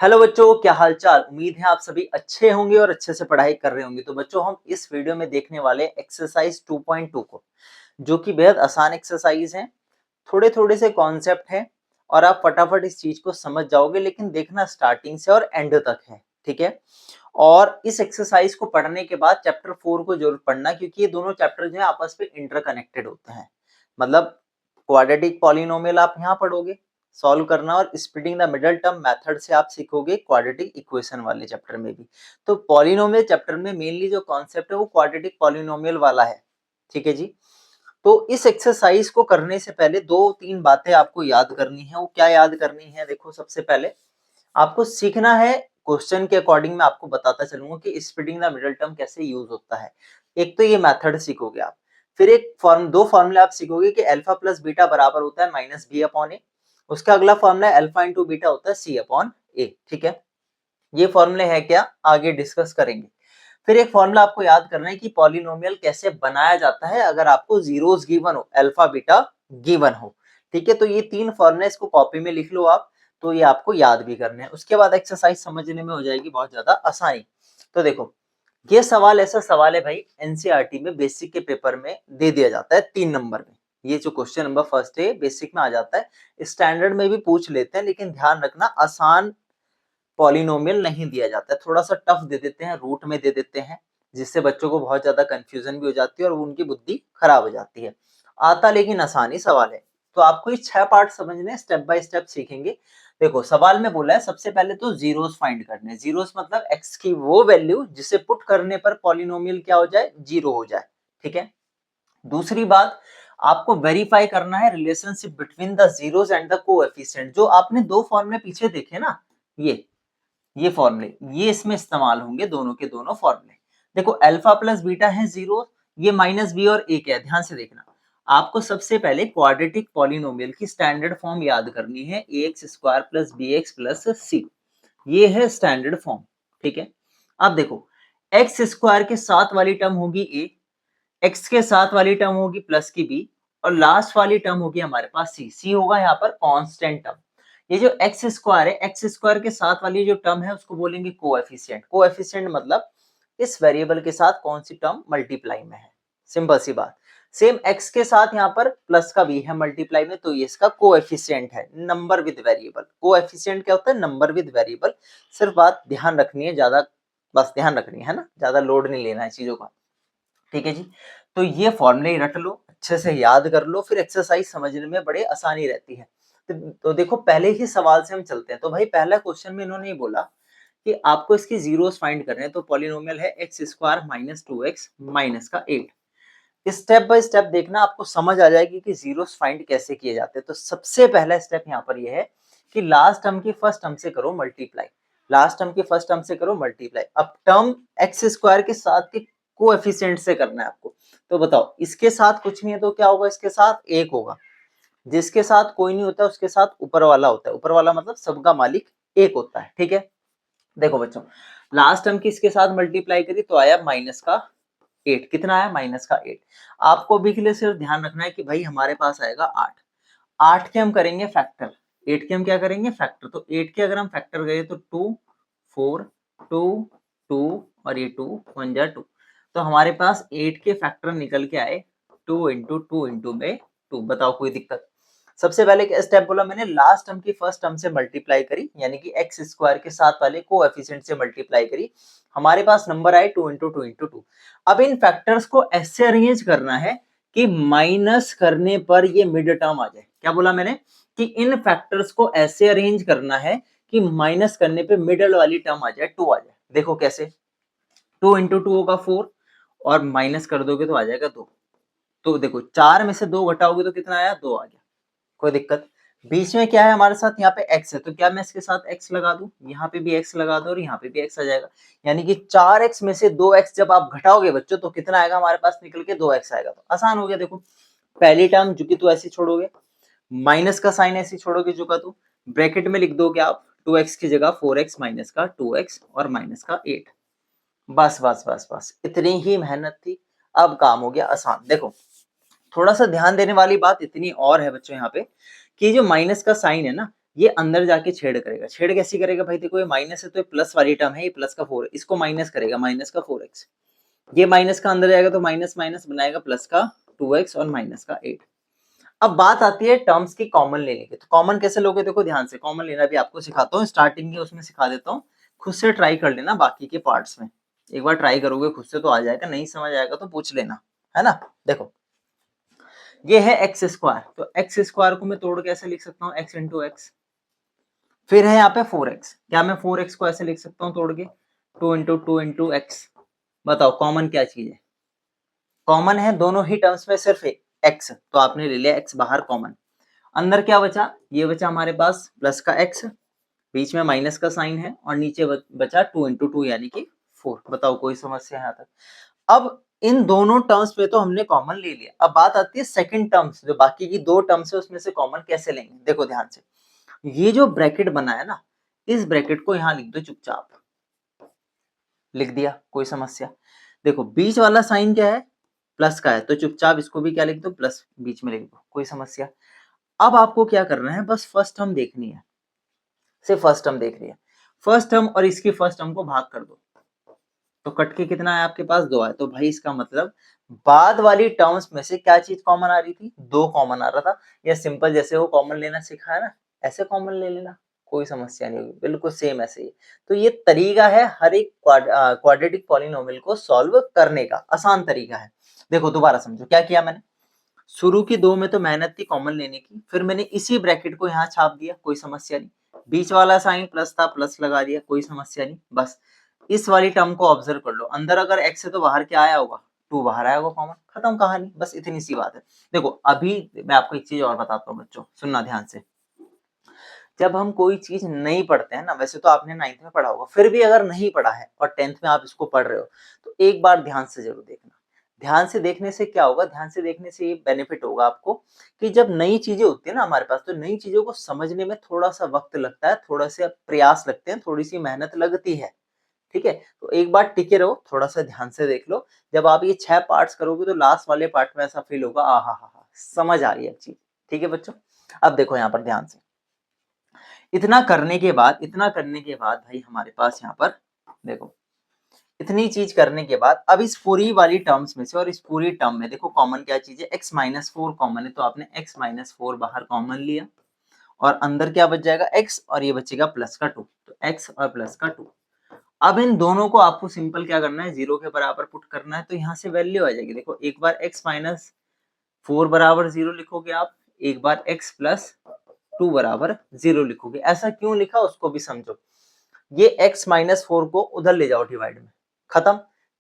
Hello बच्चों, क्या हाल चाल। उम्मीद है आप सभी अच्छे होंगे और अच्छे से पढ़ाई कर रहे होंगे। तो बच्चों, हम इस वीडियो में देखने वाले एक्सरसाइज 2.2 को, जो कि बेहद आसान एक्सरसाइज है। थोड़े थोड़े से कॉन्सेप्ट है और आप फटाफट इस चीज को समझ जाओगे, लेकिन देखना स्टार्टिंग से और एंड तक है, ठीक है। और इस एक्सरसाइज को पढ़ने के बाद चैप्टर 4 को जरूर पढ़ना, क्योंकि ये दोनों चैप्टर जो है आपस में इंटरकनेक्टेड होते हैं। मतलब क्वाड्रेटिक पॉलिनोमियल आप यहाँ पढ़ोगे सॉल्व करना, और splitting the middle term method से आप सीखोगे क्वाड्रेटिक इक्वेशन वाले चैप्टर में भी। तो पॉलिनोमियल चैप्टर में मेनली जो कॉन्सेप्ट है वो क्वाड्रेटिक पॉलिनोमियल वाला है, ठीक है जी। तो इस एक्सरसाइज को करने से पहले दो तीन बातें आपको याद करनी है। वो क्या याद करनी है? देखो, सबसे पहले आपको सीखना है, क्वेश्चन के अकॉर्डिंग मैं आपको बताता चलूंगा कि स्प्लिटिंग द मिडिल टर्म कैसे यूज होता है। एक तो ये मेथड सीखोगे आप, फिर दो फॉर्मूले आप सीखोगे कि अल्फा प्लस बीटा बराबर होता है माइनस बी अपॉन ए। उसका अगला फॉर्मूला अल्फा इंटू बीटा होता है सी अपॉन ए, ठीक है। ये फॉर्मूले है क्या, आगे डिस्कस करेंगे। फिर एक फॉर्मूला आपको याद करना है कि पॉलिनोमियल कैसे बनाया जाता है अगर आपको जीरोस गिवन हो, अल्फा बीटा गिवन हो, ठीक है। तो ये तीन फॉर्मूले, इसको कॉपी में लिख लो आप, तो ये आपको याद भी करने हैं। उसके बाद एक्सरसाइज समझने में हो जाएगी बहुत ज्यादा आसानी। तो देखो, ये सवाल ऐसा सवाल है भाई, एनसीईआरटी में बेसिक के पेपर में दे दिया जाता है 3 नंबर में। ये जो क्वेश्चन नंबर फर्स्ट है बेसिक में आ जाता है, स्टैंडर्ड में भी पूछ लेते हैं, लेकिन ध्यान रखना आसान पॉलिनोमियल नहीं दिया जाता है, थोड़ा सा टफ दे देते हैं, रूट में दे देते हैं, जिससे बच्चों को बहुत ज्यादा कंफ्यूजन भी हो जाती है और उनकी बुद्धि खराब हो जाती है। आता लेकिन आसानी सवाल है। तो आपको ये 6 पार्ट समझने, स्टेप बाय स्टेप सीखेंगे। देखो, सवाल में बोला है सबसे पहले तो जीरोस फाइंड करने। जीरोस मतलब एक्स की वो वैल्यू जिसे पुट करने पर पॉलिनोमियल क्या हो जाए, जीरो हो जाए, ठीक है। दूसरी बात, आपको वेरीफाई करना है relationship between the zeros and the coefficient. जो आपने दो फॉर्मूले पीछे देखे ना, ये फॉर्मूले, ये इसमें इस्तेमाल होंगे, दोनों के दोनों फॉर्मूले। देखो, अल्फा प्लस बीटा है जीरो, ये माइनस बी और ए क्या है, ध्यान से देखना। आपको सबसे पहले क्वाड्रेटिक पॉलिनोमियल की स्टैंडर्ड फॉर्म याद करनी है, A X square plus B X plus C. ये है स्टैंडर्ड फॉर्म, ठीक है। अब देखो, एक्स स्क्वायर के साथ वाली टर्म होगी ए, एक्स के साथ वाली टर्म होगी प्लस की बी, और लास्ट वाली टर्म होगी हमारे पास सी। सी होगा यहाँ पर कांस्टेंट टर्म। ये जो एक्स स्क्वायर है, एक्स स्क्वायर के साथ वाली जो टर्म है उसको बोलेंगे कोएफिशिएंट। कोएफिशिएंट मतलब इस वेरिएबल के साथ कौन सी टर्म मल्टीप्लाई में है, सिंपल सी बात। सेम एक्स के साथ यहाँ पर प्लस का भी है मल्टीप्लाई में, तो ये इसका कोएफिशिएंट है, नंबर विद वेरिएबल। कोएफिशिएंट क्या होता है, नंबर विद वेरिएबल। सिर्फ बात ध्यान रखनी है, ज्यादा बस ध्यान रखनी है ना, ज्यादा लोड नहीं लेना है चीजों का, ठीक है जी। तो ये फॉर्मूले रट लो, अच्छे से याद कर लो, फिर एक्सरसाइज समझने में बड़े आसानी रहती है। तो देखो, पहले ही सवाल से हम चलते हैं। तो भाई, पहला क्वेश्चन में इन्होंने बोला कि आपको इसकी जीरोस फाइंड करने हैं। तो पॉलिनोमियल है x square minus 2x minus का 8। स्टेप बाय स्टेप देखना, आपको समझ आ जाएगी कि जीरोस फाइंड कैसे किए जाते हैं। तो सबसे पहला स्टेप यहाँ पर यह है कि लास्ट टर्म की फर्स्ट टर्म से करो मल्टीप्लाई। लास्ट टर्म की फर्स्ट टर्म से करो मल्टीप्लाई। अब टर्म एक्स स्क्वायर के साथ के कोएफिशिएंट से करना है आपको। तो बताओ, इसके साथ कुछ नहीं है तो क्या होगा, इसके साथ एक होगा। जिसके साथ कोई नहीं होता उसके साथ ऊपर वाला होता है। ऊपर वाला मतलब सबका मालिक एक होता है, ठीक है। देखो बच्चों, लास्ट टर्म की इसके साथ मल्टीप्लाई करी तो आया माइनस का 8। कितना आया, माइनस का 8। आपको अभी के लिए सिर्फ ध्यान रखना है कि भाई हमारे पास आएगा 8। 8 के हम करेंगे फैक्टर, 8 के हम क्या करेंगे, फैक्टर। तो 8 के अगर हम फैक्टर गए तो 2 4 2 2 और ये 2 1 जा 2। तो हमारे पास 8 के फैक्टर निकल के आए 2 इंटू 2 इंटू में 2। बताओ कोई दिक्कत? सबसे पहले क्या स्टेप बोला मैंने, लास्ट टर्म की फर्स्ट टर्म से मल्टीप्लाई करी, यानी कि एक्स स्क्वायर के साथ वाले कोएफिशिएंट से मल्टीप्लाई करी। हमारे पास नंबर आए 2 इंटू 2 इंटू 2। अब इन फैक्टर्स को ऐसे अरेंज करना है कि माइनस करने पर ये मिड टर्म आ जाए। क्या बोला मैंने, कि इन फैक्टर्स को ऐसे अरेंज करना है कि माइनस करने पे मिडल वाली टर्म आ जाए, 2 आ जाए। देखो कैसे, 2 इंटू 2 होगा 4, और माइनस कर दोगे तो आ जाएगा 2। तो देखो, 4 में से 2 घटाओगे तो कितना आया, 2 आ गया। कोई दिक्कत? बीच में क्या है हमारे साथ, यहाँ पे x है, तो क्या मैं इसके साथ x लगा दूं, यहाँ पे भी x लगा दो और यहाँ पे भी x आ जाएगा। यानी कि 4x में से 2x जब आप घटाओगे बच्चों तो कितना आएगा हमारे पास निकल के, 2x आएगा। तो आसान हो गया। देखो, पहली टर्म जो कि तू ऐसी छोड़ोगे, माइनस का साइन ऐसी छोड़ोगे जो का तू, ब्रैकेट में लिख दोगे आप 2x की जगह 4x माइनस का 2x और माइनस का 8। बस बस बस बस, इतनी ही मेहनत थी, अब काम हो गया आसान। देखो, थोड़ा सा ध्यान देने वाली बात इतनी और है बच्चों यहाँ पे, कि जो माइनस का साइन है ना, ये अंदर जाके छेड़ करेगा। छेड़ कैसी करेगा भाई, देखो ये माइनस है तो ये प्लस वाली टर्म है, ये प्लस का 4 इसको माइनस करेगा, माइनस का 4x। ये माइनस का अंदर जाएगा तो माइनस माइनस बनाएगा प्लस का 2x और माइनस का 8। अब बात आती है टर्म्स की कॉमन लेने की। तो कॉमन कैसे लोगे, देखो ध्यान से, कॉमन लेना भी आपको सिखाता हूँ, स्टार्टिंग के उसमें सिखा देता हूँ, खुद से ट्राई कर लेना बाकी के पार्ट्स में। एक बार ट्राई करोगे खुद से तो आ जाएगा, नहीं समझ आएगा तो पूछ लेना, है ना। देखो ये है एक्स स्क्वायर, तो एक्स स्क्वायर को मैं तोड़ कैसे लिख सकता हूँ, एक्स इंटू एक्स। फिर है यहाँ पे 4x, क्या मैं 4x को ऐसे लिख सकता हूँ तोड़ के, 2 एक्स। बताओ कॉमन क्या चीज है, कॉमन है दोनों ही टर्म्स में सिर्फ x, तो आपने ले लिया x बाहर कॉमन। अंदर क्या बचा, ये बचा हमारे पास प्लस का x, बीच में माइनस का साइन है, और नीचे बचा 2 यानी कि 4। बताओ कोई समस्या है यहाँ तक। अब इन दोनों टर्म्स में तो हमने कॉमन ले लिया, अब बात आती है सेकंड टर्म्स, जो बाकी की दो टर्म्स है उसमें से कॉमन कैसे लेंगे। देखो ध्यान से, ये जो ब्रैकेट बना है ना, इस ब्रैकेट को यहाँ लिख दो चुपचाप, लिख दिया, कोई समस्या। देखो बीच वाला साइन क्या है, प्लस का है, तो चुपचाप इसको भी क्या लिख दो, प्लस बीच में लिख दो, कोई समस्या। अब आपको क्या करना है, बस फर्स्ट टर्म देखनी है, सिर्फ फर्स्ट टर्म देख रही है। फर्स्ट टर्म और इसकी फर्स्ट टर्म को भाग कर दो, तो कट के कितना है आपके पास, 2 है। तो भाई इसका मतलब बाद वाली टर्म्स में से क्या चीज कॉमन आ रही थी, 2 कॉमन आ रहा था। या सिंपल जैसे वो कॉमन लेना सिखाया ना, ऐसे कॉमन ले लेना, कोई समस्या नहीं होगी, बिल्कुल सेम ऐसे ही। तो ये तरीका है हर एक क्वाड्रेटिक पॉलिनोमियल को सॉल्व करने का, आसान तरीका है। देखो दोबारा समझो क्या किया मैंने, शुरू की 2 में तो मेहनत थी कॉमन लेने की, फिर मैंने इसी ब्रैकेट को यहाँ छाप दिया, कोई समस्या नहीं। बीच वाला साइन प्लस था, प्लस लगा दिया, कोई समस्या नहीं। बस इस वाली टर्म को ऑब्जर्व कर लो, अंदर अगर x है तो बाहर क्या आया होगा, 2 बाहर आया होगा कॉमन, खत्म कहानी, बस इतनी सी बात है। देखो अभी मैं आपको एक चीज और बताता हूँ बच्चों, सुनना ध्यान से। जब हम कोई चीज नहीं पढ़ते हैं ना, वैसे तो आपने 9th में पढ़ा होगा, फिर भी अगर नहीं पढ़ा है और 10th में आप इसको पढ़ रहे हो, तो एक बार ध्यान से जरूर देखना। ध्यान से देखने से क्या होगा, ध्यान से देखने से ये बेनिफिट होगा आपको कि जब नई चीजें होती है ना हमारे पास, तो नई चीजों को समझने में थोड़ा सा वक्त लगता है, थोड़ा सा प्रयास लगते हैं, थोड़ी सी मेहनत लगती है। ठीक है, तो एक बार टिके रहो, थोड़ा सा ध्यान से देख लो। जब आप ये 6 पार्ट्स करोगे तो लास्ट वाले पार्ट में ऐसा फील होगा, आ हा, समझ आ रही है चीज। ठीक है बच्चों, अब देखो यहाँ पर ध्यान से, इतना करने के बाद, भाई हमारे पास यहाँ पर देखो, इतनी चीज करने के बाद अब इस पूरी वाली टर्म्स में से और इस पूरी टर्म में देखो कॉमन क्या चीज है, x माइनस 4 कॉमन है, तो आपने x माइनस 4 बाहर कॉमन लिया, और अंदर क्या बच जाएगा, x, और ये बचेगा प्लस का 2, तो x और प्लस का 2। अब इन दोनों को आपको सिंपल क्या करना है, 0 के बराबर पुट करना है, तो यहाँ से वैल्यू आ जाएगी। देखो एक बार x माइनस 4 बराबर 0 लिखोगे आप, एक बार x प्लस 2 बराबर 0 लिखोगे। ऐसा क्यों लिखा उसको भी समझो। ये x माइनस 4 को उधर ले जाओ डिवाइड में, खत्म,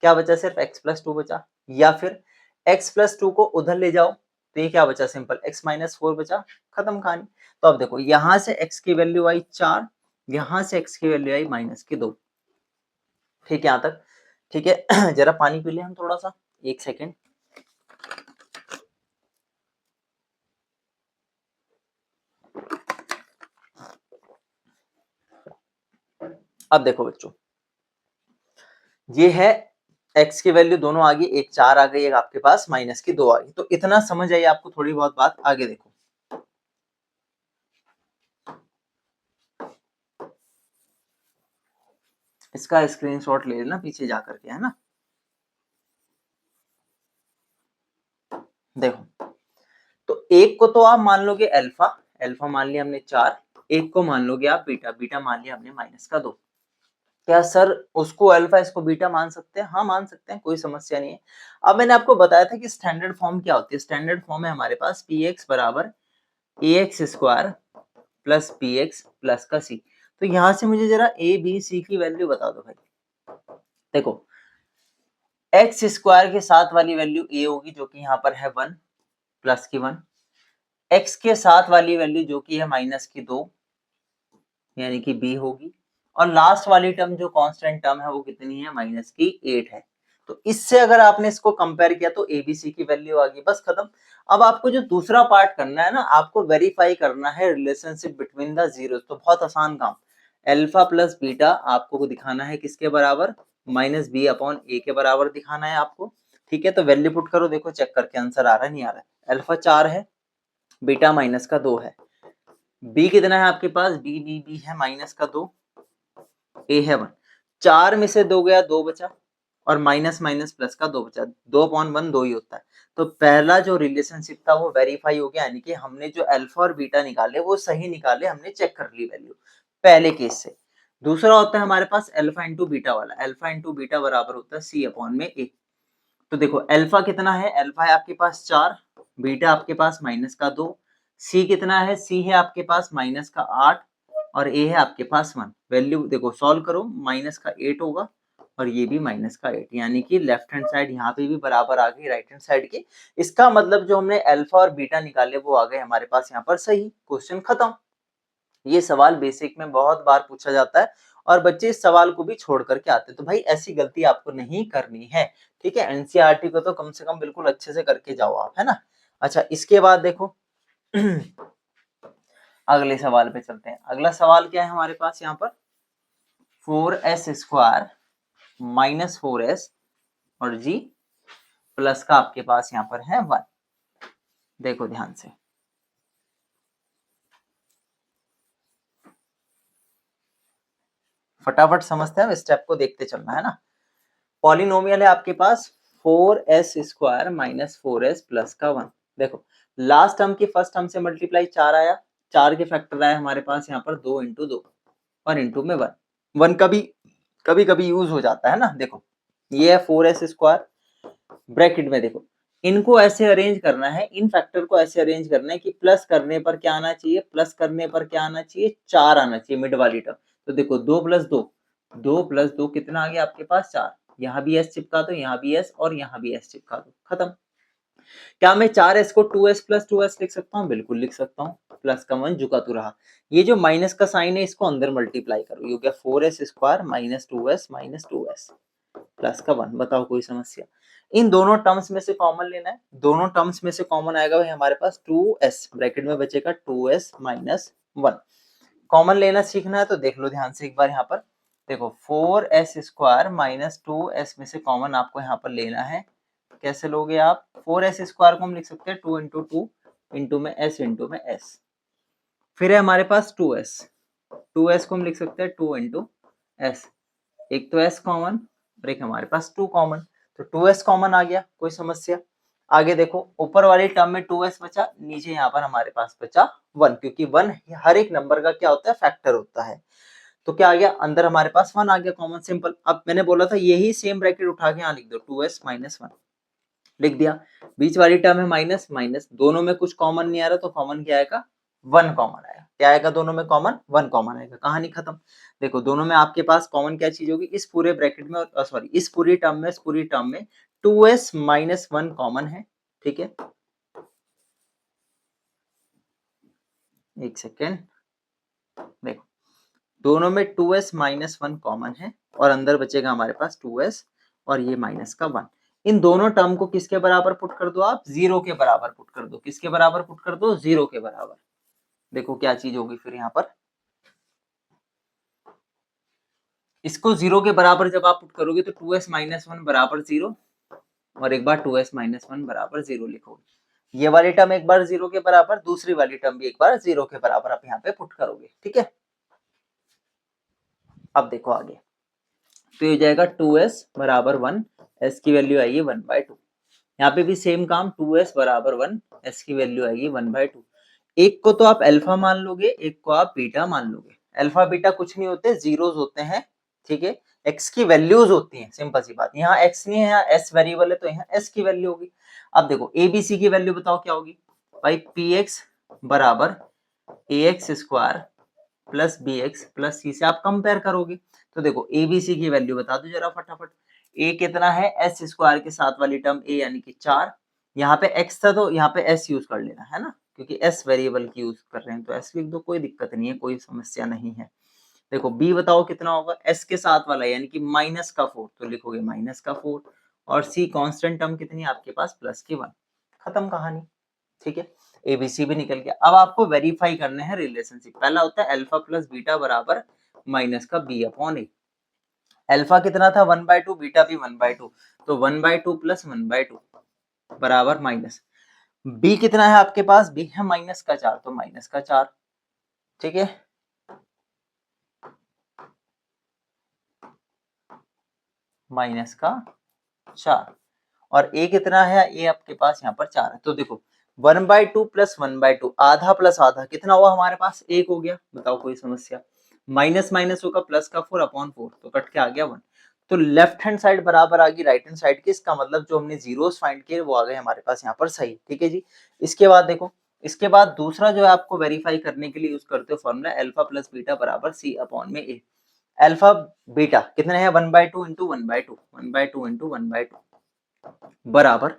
क्या बचा, सिर्फ x प्लस 2 बचा। या फिर x प्लस 2 को उधर ले जाओ, तो ये क्या बचा, सिंपल x माइनस 4 बचा, खत्म कहानी। तो अब देखो यहां से x की वैल्यू आई 4, यहां से x की वैल्यू आई माइनस की 2। ठीक है यहाँ तक, ठीक है। जरा पानी पी ले हम थोड़ा सा, 1 सेकेंड। अब देखो बच्चों, ये है x की वैल्यू दोनों आ गई, एक 4 आ गई, एक आपके पास माइनस की 2 आ गई। तो इतना समझ आई आपको थोड़ी बहुत बात, आगे देखो। इसका स्क्रीनशॉट ले लेना पीछे जा करके, है ना। देखो तो एक को तो आप मान लोगे अल्फा, अल्फा मान लिया हमने 4, एक को मान लोगे आप बीटा, बीटा मान लिया हमने माइनस का 2। क्या सर उसको अल्फा इसको बीटा मान सकते हैं, हाँ मान सकते हैं, कोई समस्या नहीं है। अब मैंने आपको बताया था कि स्टैंडर्ड फॉर्म क्या होती है, स्टैंडर्ड फॉर्म है हमारे पास पी एक्स बराबर A X square plus P X plus का सी। तो यहां से मुझे जरा ए बी सी की वैल्यू बता दो भाई। देखो एक्स स्क्वायर के साथ वाली वैल्यू ए होगी, जो कि यहाँ पर है 1 प्लस की 1, एक्स के साथ वाली वैल्यू जो कि है माइनस की 2 यानी कि बी होगी, और लास्ट वाली टर्म जो कांस्टेंट टर्म है वो कितनी है, माइनस की 8 है। तो इससे अगर आपने इसको कंपेयर किया तो एबीसी की वैल्यू आ गई, बस खत्म। अब आपको जो दूसरा पार्ट करना है ना, आपको वेरीफाई करना है रिलेशनशिप बिटवीन द जीरो। तो बहुत आसान काम, अल्फा प्लस बीटा आपको दिखाना है किसके बराबर, माइनस बी अपॉन ए के बराबर दिखाना है आपको। ठीक है, तो वैल्यू पुट करो, देखो चेक करके आंसर आ रहा है नहीं आ रहा है। अल्फा 4 है, बीटा माइनस का 2 है, बी कितना है आपके पास, बी है माइनस का 2, ए है 1। 4 में से 2 गया, 2 बचा, और माइनस माइनस प्लस का 2 बचा, 2/1 2 ही होता है। तो पहला जो रिलेशनशिप था वो वेरीफाई हो गया, यानी कि हमने जो अल्फा और बीटा निकाले वो सही निकाले, हमने चेक कर ली वैल्यू पहले केस से। दूसरा होता है हमारे पास अल्फा इंटू बीटा वाला, अल्फा इंटू बीटा बराबर होता है सी अपॉन में ए। तो देखो अल्फा कितना है, अल्फा है आपके पास 4, बीटा आपके पास माइनस का 2, सी कितना है, सी है आपके पास माइनस का 8, और ए है आपके पास 1। वैल्यू देखो सॉल्व करो, माइनस का 8 होगा और ये भी माइनस का 8, यानी कि लेफ्ट हैंड साइड यहाँ पे भी बराबर आ गई राइट हैंड साइड के। इसका मतलब जो हमने अल्फा और बीटा निकाले वो आ गए हमारे पास यहाँ पर सही, क्वेश्चन खत्म। ये सवाल बेसिक में बहुत बार पूछा जाता है और बच्चे इस सवाल को भी छोड़ करके आते हैं, तो भाई ऐसी गलती आपको नहीं करनी है, ठीक है। एनसीईआरटी को तो कम से कम बिल्कुल अच्छे से करके जाओ आप, है ना। अच्छा इसके बाद देखो अगले सवाल पे चलते हैं। अगला सवाल क्या है हमारे पास यहाँ पर, 4s² माइनस 4s और g प्लस का आपके पास यहाँ पर है 1। देखो ध्यान से, फटाफट समझते हैं, स्टेप को देखते चलना है ना। पॉलिनोमियल है आपके पास 4s² माइनस 4s प्लस का 1। देखो लास्ट टर्म की फर्स्ट टर्म से मल्टीप्लाई 4 आया, 4 के फैक्टर आए हमारे पास यहाँ पर 2 इंटू 2 और इंटू में 1। 1 कभी कभी यूज हो जाता है ना। देखो ये है 4s², ब्रैकेट में देखो इनको ऐसे अरेंज करना है, इन फैक्टर को ऐसे अरेंज करना है कि प्लस करने पर क्या आना चाहिए, प्लस करने पर क्या आना चाहिए, 4 आना चाहिए मिड वाली टर्म। तो देखो 2 प्लस 2, 2 प्लस 2 कितना आ गया आपके पास 4, यहाँ भी s चिपका दो, यहाँ भी s और यहाँ भी s चिपका दो, खत्म। क्या मैं 4s को 2s प्लस 2s लिख सकता हूँ, बिल्कुल लिख सकता हूँ, प्लस का 1 झुका तो रहा। ये जो माइनस का साइन है इसको अंदर मल्टीप्लाई करो, ये हो गया 4s² माइनस 2s प्लस का 1। बताओ कोई समस्या। इन दोनों टर्म्स में से कॉमन लेना है, दोनों टर्म्स में से कॉमन आएगा भाई हमारे पास 2s, ब्रैकेट में बचेगा 2s माइनस 1। कॉमन लेना सीखना है तो देख लो ध्यान से एक बार यहाँ पर। देखो 4s² माइनस 2s में से कॉमन आपको यहाँ पर लेना है। कैसे लोगे आप, 4s² को हम लिख सकते हैं 2 इंटू 2 इंटू में s। फिर है हमारे पास 2s, 2s को हम लिख सकते हैं 2 इंटू s। एक तो s कॉमन और एक हमारे पास 2 कॉमन, तो 2s कॉमन आ गया, कोई समस्या। आगे देखो ऊपर वाली टर्म में 2s बचा, नीचे यहाँ पर हमारे पास बचा 1, क्योंकि 1 हर एक नंबर का क्या होता है, फैक्टर होता है। तो क्या आ गया अंदर हमारे पास 1 आ गया कॉमन, सिंपल। अब मैंने बोला था यही सेम ब्रैकेट उठा के यहाँ लिख दो, 2s माइनस 1 लिख दिया। बीच वाली टर्म है माइनस माइनस, दोनों में कुछ कॉमन नहीं आ रहा तो कॉमन क्या आएगा, 1 कॉमन आएगा। क्या आएगा दोनों में कॉमन, 1 कॉमन आएगा, कहानी खत्म। देखो दोनों में आपके पास कॉमन क्या चीज होगी, इस पूरे ब्रैकेट में सॉरी इस पूरी टर्म में 2s माइनस 1 कॉमन है, ठीक है। एक सेकेंड, देखो दोनों में 2s माइनस 1 कॉमन है और अंदर बचेगा हमारे पास 2s और ये माइनस का 1। इन दोनों टर्म को किसके बराबर पुट कर दो आप, 0 के बराबर पुट कर दो। किसके बराबर पुट कर दो, 0 के बराबर। देखो क्या चीज होगी फिर यहाँ पर, इसको 0 के बराबर जब आप पुट करोगे तो 2s माइनस 1 बराबर 0 और एक बार 2s माइनस 1 बराबर 0 लिखोगे। ये वाली टर्म एक बार 0 के बराबर, दूसरी वाली टर्म भी एक बार 0 के बराबर आप यहाँ पे पुट करोगे, ठीक है। अब देखो आगे, तो ये जाएगा 2s बराबर 1, s की वैल्यू आएगी 1/2। यहाँ पे भी सेम काम, 2s बराबर 1, s की वैल्यू आएगी 1/2। एक को तो आप अल्फा मान लोगे, एक को आप बीटा मान लोगे। अल्फा बीटा कुछ नहीं होते, जीरोस होते हैं, ठीक है। x की वैल्यूज होती हैं, सिंपल सी बात। यहाँ x नहीं है, यहाँ s वेरिएबल है तो यहाँ s की वैल्यू होगी। अब देखो abc की वैल्यू बताओ क्या होगी भाई, px बराबर ax² plus bx plus c से आप कंपेयर करोगे। तो देखो abc की वैल्यू बता दो जरा फटाफट। a कितना है, s² के साथ वाली टर्म a यानी कि 4, यहाँ पे x था तो यहाँ पे s यूज कर लेना है ना, क्योंकि s वेरिएबल की यूज कर रहे हैं तो s लिख दो, कोई दिक्कत नहीं है, कोई समस्या नहीं है। देखो b बताओ कितना होगा, s के साथ वाला यानी कि माइनस का 4 तो लिखोगे माइनस का 4, और c कांस्टेंट टर्म कितनी है आपके पास, प्लस की 1। खत्म कहानी, ठीक है। एबीसी भी निकल गया। अब आपको वेरीफाई करने हैं रिलेशनशिप। पहला होता है अल्फा प्लस बीटा बराबर माइनस का बी अपॉन ए। अल्फा कितना था 1/2, बीटा भी 1/2, तो 1/2 प्लस 1/2 बराबर माइनस। बी कितना है आपके पास, बी है माइनस का 4 तो माइनस का 4 ठीक है, माइनस का 4 और a कितना है, a आपके पास यहाँ पर 4 है। तो देखो 1/2 प्लस 1/2 आधा प्लस आधा कितना हुआ हमारे पास, 1 हो गया। बताओ कोई समस्या, माइनस माइनस होगा प्लस का 4/4 तो कट के आ गया 1। तो लेफ्ट हैंड साइड बराबर आ गई राइट हैंड साइड की, इसका मतलब जो हमने जीरोस फाइंड किए वो आ गए हमारे पास यहाँ पर सही। ठीक है जी, इसके बाद देखो, इसके बाद दूसरा जो है आपको वेरीफाई करने के लिए यूज करते हो फॉर्मूला अल्फा प्लस बीटा बराबर सी अपॉन में ए। अल्फा बीटा कितने हैं, 1/2 इंटू 1/2 1/2 इंटू 1/2 बराबर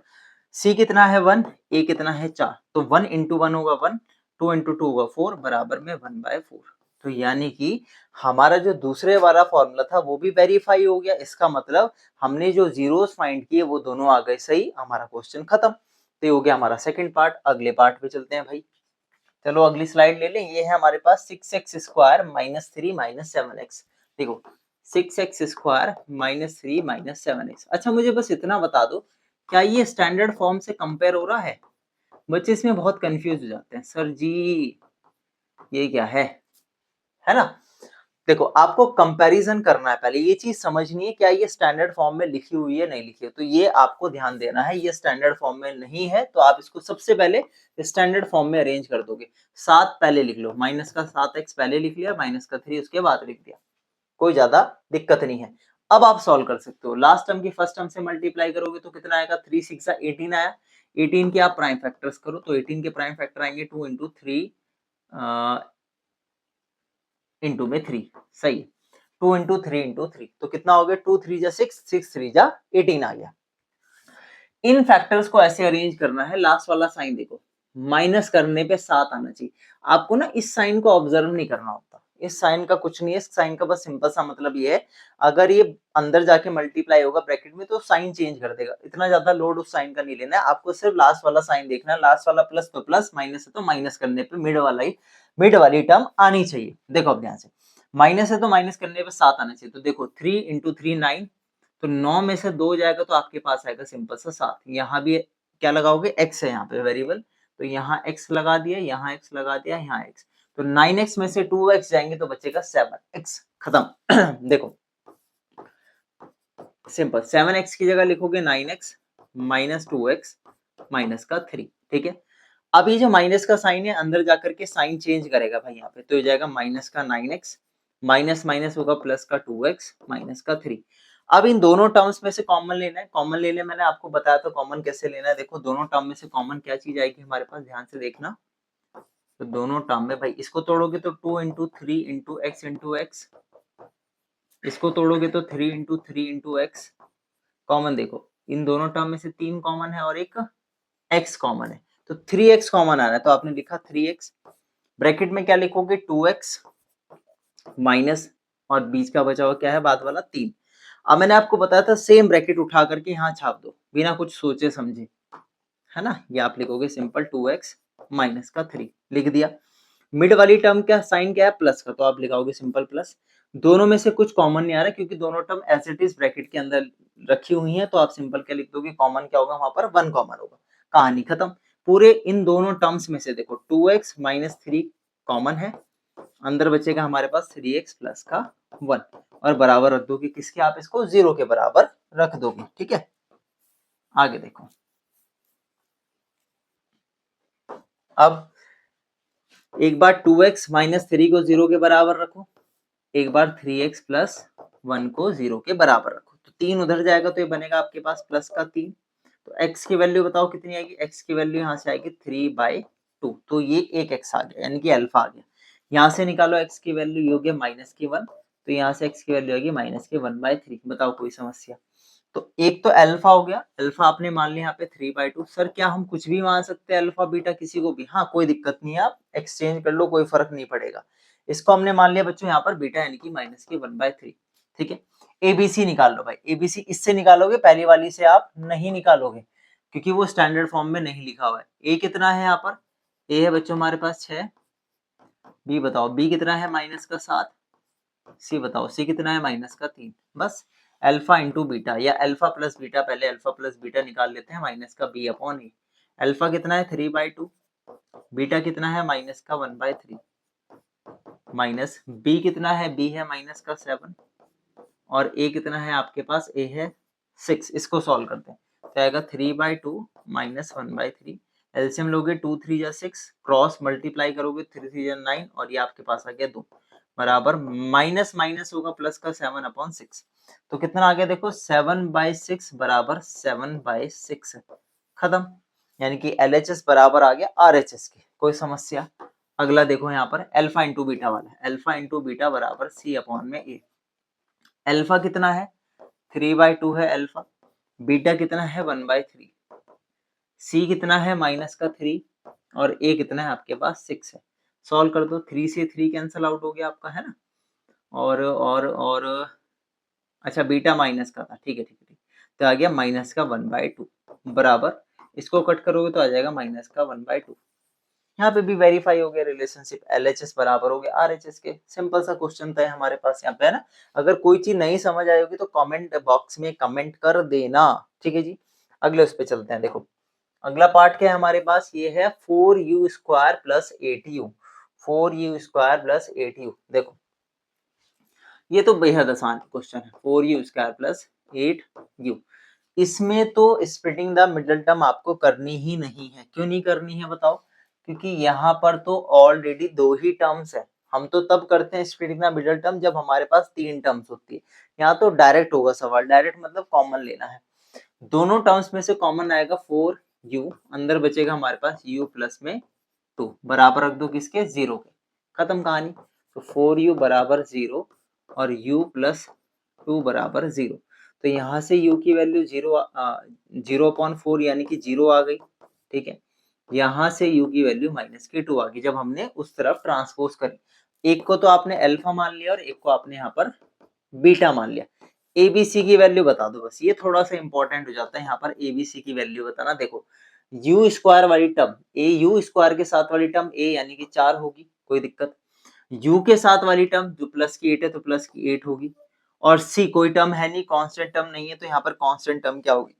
सी कितना है 1, ए कितना है 4, तो 1 इंटू 1 होगा 1, 2 इंटू 2 होगा 4 बराबर में 1/4। तो यानी कि हमारा जो दूसरे वाला फॉर्मूला था वो भी वेरीफाई हो गया। इसका मतलब हमने जो जीरोस फाइंड किए वो दोनों आ गए सही, हमारा क्वेश्चन खत्म। तो ये हो गया हमारा सेकंड पार्ट। अगले पार्ट पे चलते हैं भाई। चलो अगली स्लाइड ले लें। ये है हमारे पास 6x square minus 3 minus 7x। देखो 6x square minus 3 minus 7x। अच्छा मुझे बस इतना बता दो, क्या ये स्टैंडर्ड फॉर्म से कंपेयर हो रहा है? बच्चे इसमें बहुत कंफ्यूज हो जाते हैं, सर जी ये क्या है ना। देखो आपको कंपैरिजन करना है, पहले ये चीज समझनी है क्या ये स्टैंडर्ड फॉर्म में लिखी हुई है नहीं लिखी है। तो ये आपको ध्यान देना है, ये स्टैंडर्ड फॉर्म में नहीं है तो आप इसको सबसे पहले स्टैंडर्ड फॉर्म में अरेंज कर दोगे। 7 पहले लिख लो, माइनस का 7x पहले लिख लिया, माइनस का 3 उसके बाद लिख दिया, कोई ज्यादा दिक्कत नहीं है। अब आप सॉल्व कर सकते हो, लास्ट टर्म की फर्स्ट टर्म से मल्टीप्लाई करोगे तो कितना आएगा, 3 6 18 आया। 18 के आप प्राइम फैक्टर्स करो तो 18 के प्राइम फैक्टर आएंगे 2 इंटू 3 इंटू में 3, सही है। 2 इंटू 3 इंटू 3 तो कितना हो गया, 2 3 जा 6, 6 3 जा 18 आ गया। इन फैक्टर्स को ऐसे अरेंज करना है, लास्ट वाला साइन देखो माइनस करने पे 7 आना चाहिए। आपको ना इस साइन को ऑब्जर्व नहीं करना होता, इस साइन का कुछ नहीं है, इस साइन का बस सिंपल सा मतलब ये है, अगर ये अंदर जाके मल्टीप्लाई होगा ब्रैकेट में तो साइन चेंज कर देगा। इतना ज्यादा लोड उस साइन का नहीं लेना है, आपको सिर्फ लास्ट वाला साइन देखना है। लास्ट वाला प्लस तो प्लस, माइनस है तो माइनस करने पे मिड वाली टर्म आनी चाहिए। देखो अब ध्यान से, माइनस है तो माइनस करने पे 7 आना चाहिए। तो देखो 3 इंटू 3 9, तो 9 में से 2 जाएगा तो आपके पास आएगा सिंपल सा 7। यहाँ भी क्या लगाओगे, x है यहाँ पे वेरिएबल, तो यहाँ x लगा दिया, यहाँ x लगा दिया, यहाँ x। तो 9x में से 2x जाएंगे तो बचेगा 7x, खत्म। देखो सिंपल, 7x की जगह लिखोगे 9x माइनस 2x माइनस का 3। ठीक है, अब ये जो माइनस का साइन है अंदर जाकर के साइन चेंज करेगा भाई यहाँ पे, तो ये जाएगा माइनस का 9x, माइनस माइनस होगा प्लस का 2x माइनस का 3। अब इन दोनों टर्म्स में से कॉमन लेना है, कॉमन लेने मैंने आपको बताया तो कॉमन कैसे लेना है। देखो दोनों टर्म में से कॉमन क्या चीज आएगी हमारे पास, ध्यान से देखना। तो दोनों टर्म में भाई इसको तोड़ोगे तो 2 into 3 into x into x, इसको तोड़ोगे तो 3 इंटू 3 इंटू एक्स। कॉमन देखो इन दोनों टर्म में से 3 कॉमन है और एक x कॉमन है, तो 3x कॉमन आ रहा है तो आपने लिखा 3x। ब्रैकेट में क्या लिखोगे, 2x माइनस और बीच का बचा हुआ क्या है बाद वाला 3। अब मैंने आपको बताया था सेम ब्रैकेट उठा करके यहाँ छाप दो बिना कुछ सोचे समझे, है ना। ये आप लिखोगे सिंपल 2x माइनस का 3 लिख दिया। मिड वाली टर्म क्या साइन क्या है, प्लस का, तो आप लिखाओगे सिंपल प्लस। दोनों में से कुछ कॉमन नहीं आ रहा क्योंकि दोनों term as it is bracket के अंदर रखी हुई है, तो आप सिंपल क्या लिख दोगे, कॉमन क्या होगा वहां पर 1 कॉमन होगा, कहानी खत्म। पूरे इन दोनों टर्म्स में से देखो 2x माइनस 3 कॉमन है, अंदर बचेगा हमारे पास 3x प्लस का 1 और बराबर रख दोगे किसके, आप इसको 0 के बराबर रख दोगे। ठीक है, आगे देखो। अब एक बार 2x माइनस 3 को 0 के बराबर रखो, एक बार 3x प्लस 1 को 0 के बराबर रखो, तो 3 उधर जाएगा तो ये बनेगा आपके पास प्लस का 3। तो x की वैल्यू बताओ कितनी आएगी, x की वैल्यू यहाँ से आएगी 3/2, तो ये एक x आ गया यानी कि अल्फा आ गया। यहाँ से निकालो x की वैल्यू, ये हो गया माइनस की 1, तो यहाँ से x की वैल्यू आएगी माइनस के 1/3। बताओ कोई समस्या। तो एक तो अल्फा हो गया, अल्फा आपने मान लिया यहाँ पे 3/2। सर क्या हम कुछ भी मान सकते हैं अल्फा बीटा किसी को भी, हाँ कोई दिक्कत नहीं है, आप एक्सचेंज कर लो कोई फर्क नहीं पड़ेगा। इसको हमने मान लिया बच्चों यहाँ पर बीटा यानी कि माइनस की 1/3। ठीक है, एबीसी निकाल लो भाई, एबीसी इससे निकालोगे, पहली वाली से आप नहीं निकालोगे क्योंकि वो स्टैंडर्ड फॉर्म में नहीं लिखा हुआ है। ए कितना है यहाँ पर, ए है बच्चों हमारे पास 6, बी बताओ बी कितना है माइनस का 7, सी बताओ सी कितना है माइनस का 3। बस अल्फा इंटू बीटा या अल्फा प्लस बीटा, पहले अल्फा प्लस बीटा निकाल लेते हैं, माइनस का बी अपॉन ए। अल्फा कितना है 3/2, बीटा कितना है माइनस का 1/3, माइनस बी कितना है, बी है माइनस का 7 और ए कितना है आपके पास, ए है 6। इसको सॉल्व करते हैं तो आएगा 3/2 माइनस 1/3। एलसीएम लोगे 2 3 जा 6, क्रॉस मल्टीप्लाई करोगे 3 3 जा 9 और ये आपके पास आ गया 2 बराबर माइनस माइनस होगा प्लस का 7/6। तो कितना आ गया देखो 7/6 बराबर 7/6 खत्म। यानी कि LHS बराबर आ गया RHS के। कोई समस्या? अगला देखो यहाँ पर अल्फा इंटू बीटा वाला है। अल्फा इंटू बीटा बराबर C अपॉन में A। अल्फा कितना है 3/2 है अल्फा, बीटा कितना है 1/3, C कितना है माइनस का 3 और A कितना है आपके पास 6 है। सॉल्व कर दो, 3 से 3 कैंसिल आउट हो गया आपका, है ना। और अच्छा बीटा माइनस का था, ठीक है ठीक है ठीक। तो आ गया माइनस का 1/2 बराबर, इसको कट करोगे तो आ जाएगा माइनस का 1/2। यहाँ पे भी वेरीफाई हो गया रिलेशनशिप, LHS बराबर हो गया RHS के। सिंपल सा क्वेश्चन था हमारे पास यहाँ पे, है ना। अगर कोई चीज नहीं समझ आई होगी तो कमेंट बॉक्स में कमेंट कर देना, ठीक है जी। अगले उस पे चलते हैं। देखो अगला पार्ट क्या है हमारे पास, ये है 4u square plus 8u। 4u square plus 8u। देखो ये तो बेहद आसान क्वेश्चन है, 4u स्क्वायर प्लस 8u। इसमें तो स्प्लिटिंग द मिडिल टर्म आपको करनी ही नहीं है। क्यों नहीं करनी है बताओ? क्योंकि यहाँ पर तो ऑलरेडी 2 ही टर्म्स है। हम तो तब करते हैं स्प्लिटिंग द मिडिल टर्म जब हमारे पास 3 टर्म्स होती है। यहाँ तो डायरेक्ट होगा सवाल, डायरेक्ट मतलब कॉमन लेना है। दोनों टर्म्स में से कॉमन आएगा 4u, अंदर बचेगा हमारे पास u प्लस में 2 बराबर रख दो किसके, 0 के। खत्म कहानी। तो 4u बराबर 0 और u प्लस 2 बराबर 0। तो यहाँ से u की वैल्यू 0/4 यानी कि 0 आ गई, ठीक है। यहाँ से u की वैल्यू माइनस की 2 आ गई जब हमने उस तरफ ट्रांसपोज करी। एक को तो आपने अल्फा मान लिया और एक को आपने यहाँ पर बीटा मान लिया। ABC की वैल्यू बता दो बस, ये थोड़ा सा इंपॉर्टेंट हो जाता है यहाँ पर। ABC की वैल्यू बताना। देखो u स्क्वायर वाली टर्म a, u स्क्वायर के साथ वाली टर्म a यानी कि 4 होगी, कोई दिक्कत। u के साथ वाली टर्म जो प्लस की 8 है तो प्लस की 8 होगी। और c कोई टर्म है नहीं, कांस्टेंट टर्म नहीं है, तो यहाँ पर कांस्टेंट टर्म क्या होगी,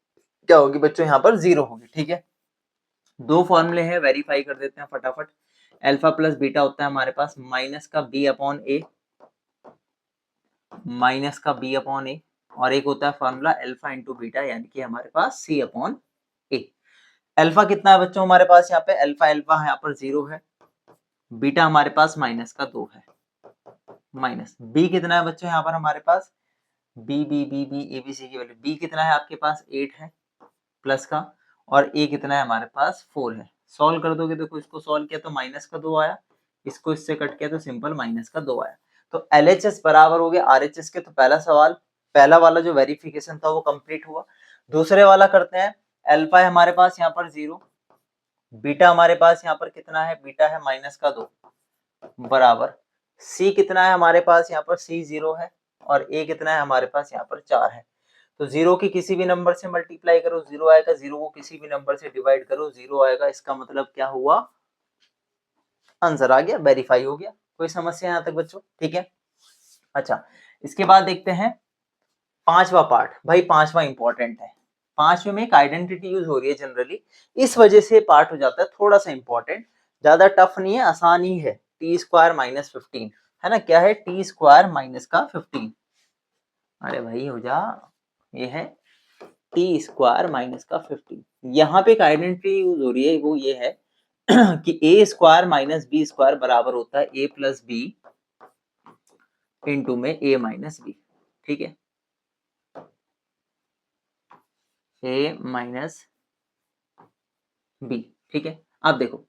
क्या होगी बच्चों, यहाँ पर 0 होगी, ठीक है। दो फॉर्मूले हैं, वेरीफाई कर देते हैं फटाफट। अल्फा प्लस बीटा होता है हमारे पास माइनस का b अपॉन a, माइनस का b अपॉन a, और एक होता है फॉर्मूला अल्फा इंटू बीटा यानी कि हमारे पास c अपॉन a। अल्फा कितना है बच्चों हमारे पास यहाँ पे, अल्फा अल्फा यहाँ पर 0 है, बीटा हमारे पास माइनस का 2 है, माइनस b कितना है बच्चों यहाँ पर हमारे पास, b ABC की वैल्यू b कितना है आपके पास 8 है प्लस का, और a कितना है हमारे पास 4 है। सॉल्व कर दोगे, देखो इसको सॉल्व किया तो माइनस का 2 आया, इसको इससे कट किया तो सिंपल माइनस का 2 आया। तो LHS बराबर हो गया RHS के। तो पहला सवाल, पहला वाला जो वेरिफिकेशन था वो कंप्लीट हुआ। दूसरे वाला करते हैं। अल्फा है हमारे पास यहाँ पर 0, बीटा हमारे पास यहाँ पर कितना है, बीटा है माइनस का 2 बराबर, सी कितना है हमारे पास यहाँ पर, सी 0 है, और ए कितना है हमारे पास यहाँ पर 4 है। तो 0 की किसी भी नंबर से मल्टीप्लाई करो 0 आएगा, 0 को किसी भी नंबर से डिवाइड करो 0 आएगा। इसका मतलब क्या हुआ, आंसर आ गया, वेरीफाई हो गया। कोई समस्या यहाँ तक बच्चों, ठीक है। अच्छा इसके बाद देखते हैं पांचवा पार्ट। भाई पांचवा इंपॉर्टेंट है, पांचवे में एक आइडेंटिटी यूज हो रही है जनरली, इस वजह से पार्ट हो जाता है थोड़ा सा इंपॉर्टेंट। ज्यादा टफ नहीं है, आसान ही है। टी स्क्वायर माइनस 15 है ना, क्या है, टी स्क्वायर माइनस का 15। अरे भाई हो जा, ये है टी स्क्वायर माइनस का 15। यहाँ पे एक आइडेंटिटी यूज हो रही है, वो ये है कि ए स्क्वायर माइनस बी स्क्वायर बराबर होता है ए प्लस बी इंटू में ए माइनस बी, ठीक है, ए माइनस बी, ठीक है। अब देखो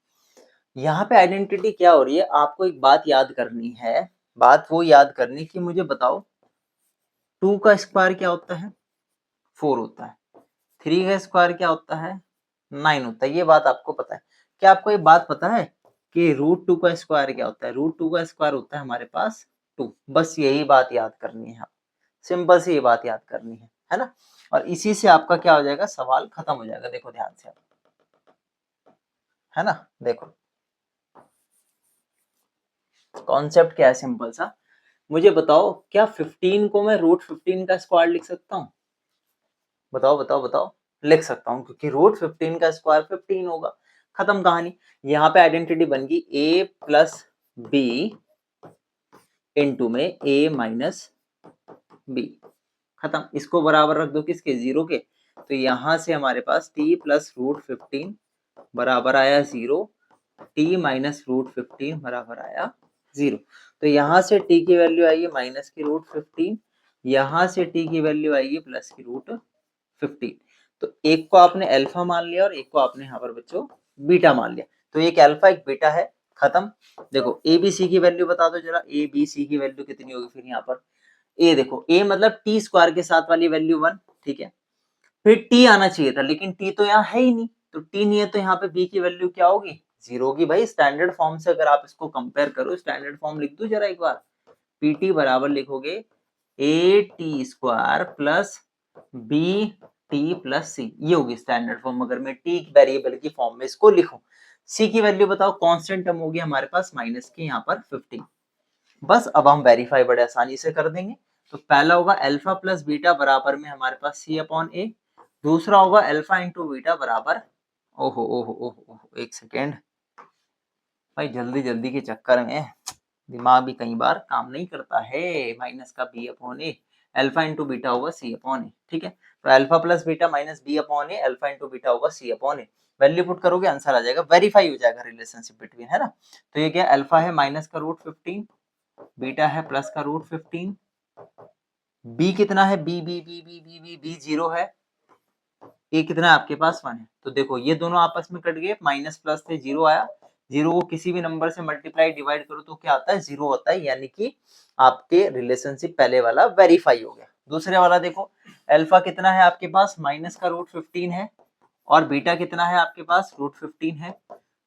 यहाँ पे आइडेंटिटी क्या हो रही है, आपको एक बात याद करनी है। बात वो याद करनी कि मुझे बताओ 2 का स्क्वायर क्या होता है, 4 होता है, 3 का स्क्वायर क्या होता है, 9 होता है। ये बात आपको पता है। क्या आपको ये बात पता है कि √2 का स्क्वायर क्या होता है, √2 का स्क्वायर होता है हमारे पास 2। बस यही बात याद करनी है, सिंपल सी ये बात याद करनी है ना। और इसी से आपका क्या हो जाएगा, सवाल खत्म हो जाएगा। देखो ध्यान से आप, है ना, देखो कॉन्सेप्ट क्या है सिंपल सा। मुझे बताओ क्या 15 को मैं √15 का स्क्वायर लिख सकता हूँ, बताओ बताओ बताओ। लिख सकता हूँ क्योंकि √15 का स्क्वायर 15 होगा। खत्म कहानी। यहाँ पे आइडेंटिटी बन गई a प्लस बी इनटू में a माइनस b, खत्म। इसको बराबर रख दो किसके, 0 के। तो यहाँ से हमारे पास t प्लस रूट 15 बराबर आया 0, t माइनस रूट 15 बराबर आया 0। तो यहाँ से t की वैल्यू आएगी माइनस की रूट 15, यहाँ से t की वैल्यू आएगी प्लस की रूट 15। तो एक को आपने अल्फा मान लिया और एक को आपने यहाँ पर बच्चों बीटा मान लिया। तो एक अल्फा एक बीटा है, खत्म। देखो ए बी सी की वैल्यू बता दो जरा, ए बी सी की वैल्यू कितनी होगी फिर यहाँ पर। ए देखो, ए मतलब टी स्क्वायर के साथ वाली वैल्यू 1, ठीक है। फिर टी आना चाहिए था, लेकिन टी तो यहाँ है ही नहीं, तो टी नहीं है तो यहाँ पे बी की वैल्यू क्या होगी, 0 होगी। भाई स्टैंडर्ड फॉर्म से अगर आप इसको कंपेयर करो, स्टैंडर्ड फॉर्म लिख दो जरा एक बार, पीटी बराबर लिखोगे A T square plus B T plus C, ये होगी स्टैंडर्ड फॉर्म अगर मैं टी वेरिएबल की फॉर्म में इसको लिखूं। सी की वैल्यू बताओ, कांस्टेंट टर्म होगी हमारे पास माइनस की यहाँ पर 15। बस अब हम वेरीफाई बड़े आसानी से कर देंगे। तो पहला होगा अल्फा प्लस बीटा बराबर में हमारे पास सी अपॉन ए, दूसरा होगा अल्फा इंटू बीटा बराबर, ओहो ओहो ओहो ओहो, एक सेकेंड भाई, जल्दी जल्दी के चक्कर में दिमाग भी कई बार काम नहीं करता है। माइनस का B upon A, alpha into beta होगा सी अपॉन ए, ठीक है। तो alpha plus beta minus B upon A, alpha into beta होगा C upon A. Value put करोगे आंसर आ जाएगा, वेरीफाई हो जाएगा रिलेशनशिप बिटवीन, है ना। तो ये क्या, अल्फा है माइनस का रूट 15, बीटा है प्लस का रूट 15, बी कितना है, B B B B B B B 0 है, ए कितना है आपके पास 1 है। तो देखो ये दोनों आपस में कट गए, माइनस प्लस थे 0 आया, 0 को किसी भी नंबर से मल्टीप्लाई डिवाइड करो तो क्या आता है, 0 होता है, यानी कि आपके रिलेशनशिप पहले वाला वेरीफाई हो गया। दूसरे वाला देखो, अल्फा कितना है आपके पास, माइनस का रूट 15 है, और बीटा कितना है आपके पास, रूट 15 है।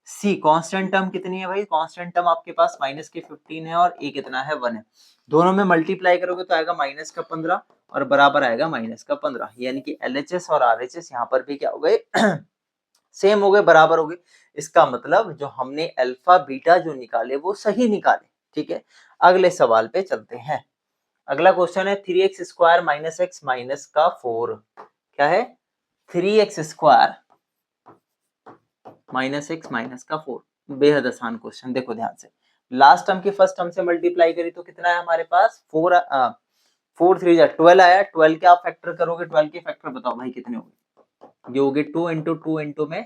सी कांस्टेंट टर्म कितनी है भाई, कांस्टेंट टर्म आपके पास माइनस के 15 है, और ए कितना है 1 है। दोनों में मल्टीप्लाई करोगे तो आएगा माइनस का 15 और बराबर आएगा माइनस का 15, यानी कि LHS और RHS यहाँ पर भी क्या हो गए सेम हो गए, बराबर हो गए। इसका मतलब जो हमने अल्फा बीटा जो निकाले वो सही निकाले, ठीक है। अगले सवाल पे चलते हैं। अगला क्वेश्चन है 3x square minus x minus का 4, क्या है 3x square minus x minus का 4, बेहद आसान क्वेश्चन। देखो ध्यान से, लास्ट टर्म की फर्स्ट टर्म से मल्टीप्लाई करी तो कितना है हमारे पास, 4 4 3 12 आया, 12 के आप फैक्टर करोगे, 12 के फैक्टर बताओ भाई कितने होंगे, ये होगे 2 इंटू 2 इंटू में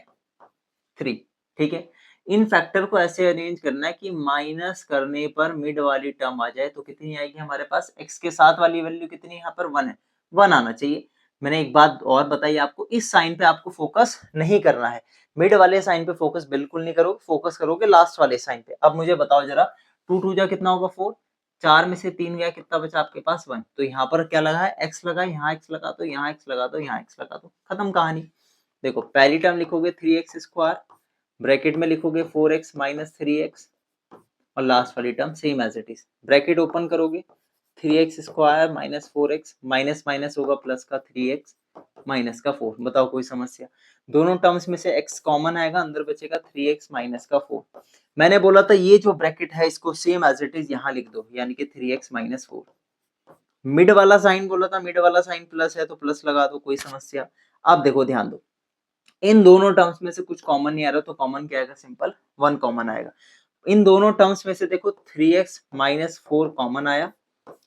3, ठीक है। इन फैक्टर को ऐसे अरेंज करना है कि माइनस करने पर मिड वाली टर्म आ जाए, तो कितनी आएगी हमारे पास, x के साथ वाली वैल्यू कितनी यहाँ पर 1 है, 1 आना चाहिए। मैंने एक बात और बताई आपको, इस साइन पे आपको फोकस नहीं करना है, मिड वाले साइन पे फोकस बिल्कुल नहीं करोगे, फोकस करोगे लास्ट वाले साइन पे। अब मुझे बताओ जरा, 2 2 जा कितना होगा 4, 4 में से 3 गया, कितना बचा आपके पास 1। तो यहाँ पर क्या लगा है, x लगा, यहाँ x लगा दो, यहाँ x लगा दो, यहाँ x लगा दो, खत्म कहानी। देखो पहली टर्म लिखोगे 3x स्क्वायर, ब्रैकेट में लिखोगे 4x माइनस 3x, और लास्ट वाली term same as it is, bracket open करोगे 3x square minus 4x, minus minus होगा प्लस का 3x माइनस का 4। बताओ कोई समस्या, दोनों टर्म्स में से x कॉमन आएगा, अंदर बचेगा 3x माइनस का 4। मैंने बोला था ये जो ब्रैकेट है इसको सेम एज इट इज यहाँ लिख दो, यानी कि 3x माइनस 4। मिड वाला साइन बोला था, मिड वाला साइन प्लस है तो प्लस लगा दो, कोई समस्या। अब देखो ध्यान दो, इन दोनों टर्म्स में से कुछ कॉमन नहीं आ रहा, तो कॉमन क्या आएगा, सिंपल 1 कॉमन आएगा। इन दोनों टर्म्स में से देखो 3x माइनस 4 कॉमन आया,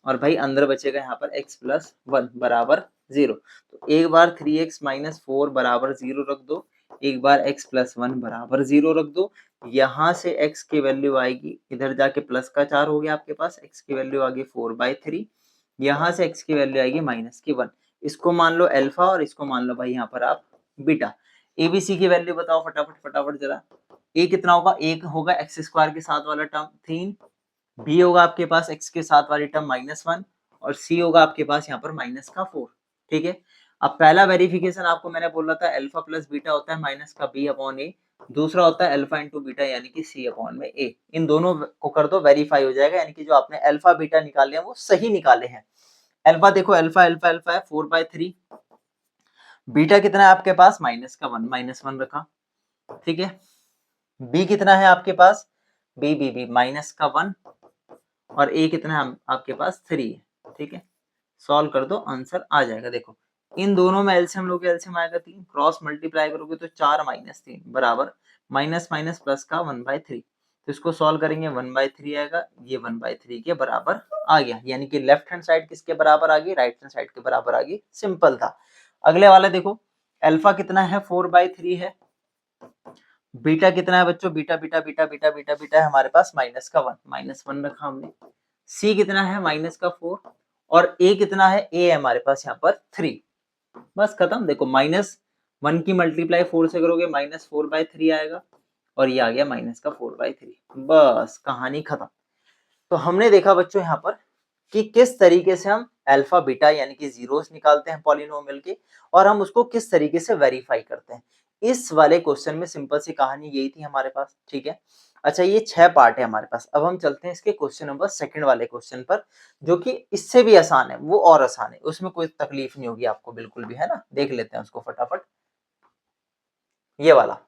और भाई अंदर बचेगा यहाँ पर x प्लस 1 बराबर 0। तो एक बार 3x माइनस 4 बराबर 0 रख दो, एक बार x प्लस 1 बराबर 0 रख दो। यहाँ से x की वैल्यू आएगी, इधर जाके प्लस का 4 हो गया आपके पास, x की वैल्यू आ गई 4/3, यहाँ से x की वैल्यू आएगी माइनस की 1। इसको मान लो अल्फा और इसको मान लो भाई यहाँ पर आप बीटा। एबीसी की वैल्यू बताओ फटाफट फटाफट जरा, ए कितना होगा, एक होगा एक्स स्क्वायर के साथ वाला टर्म 3, बी होगा आपके पास एक्स के साथ वाली टर्म -1, और सी होगा आपके पास यहाँ पर माइनस का 4, ठीक है। अब पहला वेरिफिकेशन आपको मैंने बोला था अल्फा प्लस बीटा होता है माइनस का बी अपॉन ए, दूसरा होता है अल्फा इंटू बीटा यानी कि सी अपॉन में ए। इन दोनों को कर दो, वेरीफाई हो जाएगा, यानी कि जो आपने अल्फा बीटा निकाले हैं वो सही निकाले हैं। अल्फा देखो, अल्फा अल्फा अल्फा है 4/3, बीटा कितना है आपके पास माइनस का 1, -1 रखा, ठीक है। बी कितना है आपके पास, बी बी बी माइनस का 1, और ए कितना है आपके पास 3 है, ठीक है। सॉल्व कर दो, आंसर आ जाएगा। देखो इन दोनों में एलसीएम लोगे, एलसीएम आएगा 3, क्रॉस मल्टीप्लाई करोगे तो 4 - 3 बराबर माइनस माइनस प्लस का 1/3। तो इसको सॉल्व करेंगे 1/3 आएगा, ये 1/3 के बराबर आ गया, यानी कि लेफ्ट हैंड साइड किसके बराबर आ गई, राइट हैंड साइड के बराबर आ गई। सिंपल था। अगले वाला देखो, अल्फा कितना है, 4/3 है। बीटा कितना है बच्चों, beta beta beta beta beta beta है हमारे पास -1 रखा हमने। सी कितना है, -4, और ए कितना है, ए है हमारे पास यहाँ पर 3। बस खत्म। देखो -1 की मल्टीप्लाई 4 से करोगे -4/3 आएगा, और ये आ गया -4/3। बस कहानी खत्म। तो हमने देखा बच्चों यहाँ पर कि किस तरीके से हम अल्फा बीटा यानी कि जीरोस निकालते हैं पॉलिनोमियल के, और हम उसको किस तरीके से वेरीफाई करते हैं। इस वाले क्वेश्चन में सिंपल सी कहानी यही थी हमारे पास, ठीक है। अच्छा, ये 6 पार्ट है हमारे पास। अब हम चलते हैं इसके क्वेश्चन नंबर 2 वाले क्वेश्चन पर, जो कि इससे भी आसान है, वो और आसान है, उसमें कोई तकलीफ नहीं होगी आपको बिल्कुल भी, है ना। देख लेते हैं उसको फटाफट। ये वाला,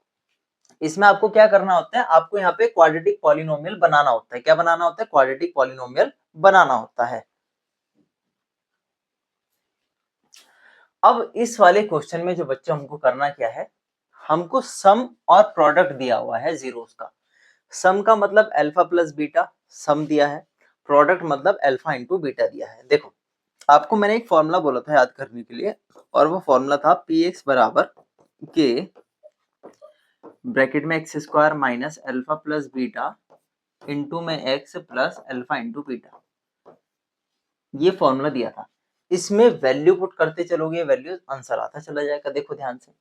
इसमें आपको क्या करना होता है, आपको यहाँ पे क्वाड्रेटिक पॉलिनोमियल बनाना होता है। क्या बनाना होता है, क्वाड्रेटिक पॉलिनोमियल बनाना होता है। अब इस वाले क्वेश्चन में जो बच्चों हमको करना क्या है, हमको सम और प्रोडक्ट दिया हुआ है जीरोस का। सम का मतलब अल्फा प्लस बीटा, सम दिया है। प्रोडक्ट मतलब अल्फा इंटू बीटा दिया है। देखो, आपको मैंने एक फॉर्मूला बोला था याद करने के लिए, और वो फॉर्मूला था पी एक्स बराबर के ब्रैकेट में X square minus alpha plus beta into में X plus alpha into beta. ये फॉर्मूला दिया था। इसमें वैल्यू पुट करते चलोगे, वैल्यू आंसर आता चला जाएगा। देखो ध्यान से,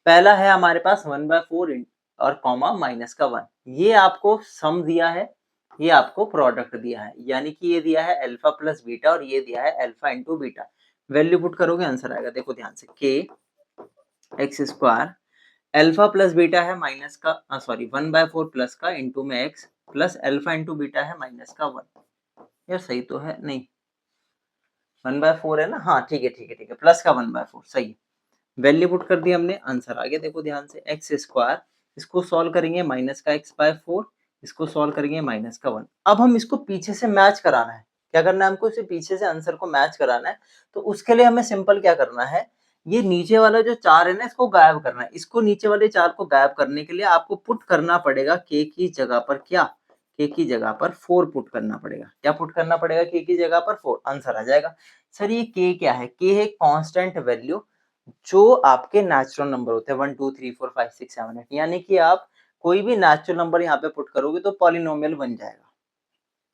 पहला है हमारे पास 1/4 और कॉमा -1। ये आपको सम दिया है, ये आपको प्रोडक्ट दिया है, यानी कि ये दिया है अल्फा प्लस बीटा और ये दिया है alpha into beta. Value put करोगे आंसर आएगा। देखो ध्यान से, के x square alpha plus beta है माइनस का सॉरी 1/4 प्लस का इंटू में X plus alpha into beta है -1। यार सही तो है, नहीं 1/4 है ना, हाँ ठीक है ठीक है ठीक है, प्लस का 1/4 सही है। वैल्यू पुट कर दी हमने, आंसर आ गया। देखो ध्यान से, एक्स स्क्वायर, इसको सॉल्व करेंगे -x/4, इसको सॉल्व करेंगे -1। अब हम इसको पीछे से मैच कराना है। क्या करना है हमको, इसे पीछे से आंसर को मैच कराना है। तो उसके लिए हमें सिंपल क्या करना है, ये नीचे वाला जो 4 है ना, इसको गायब करना है। इसको नीचे वाले 4 को गायब करने के लिए आपको पुट करना पड़ेगा के की जगह पर क्या, के की जगह पर 4 पुट करना पड़ेगा। क्या पुट करना पड़ेगा, के की जगह पर 4, आंसर आ जाएगा। सर ये के क्या है, के है कांस्टेंट वैल्यू जो आपके नेचुरल नंबर होते हैं 1 2 3 4 5 6 7 8, यानी कि आप कोई भी नेचुरल नंबर यहाँ पे पुट करोगे तो पॉलिनोमियल बन जाएगा।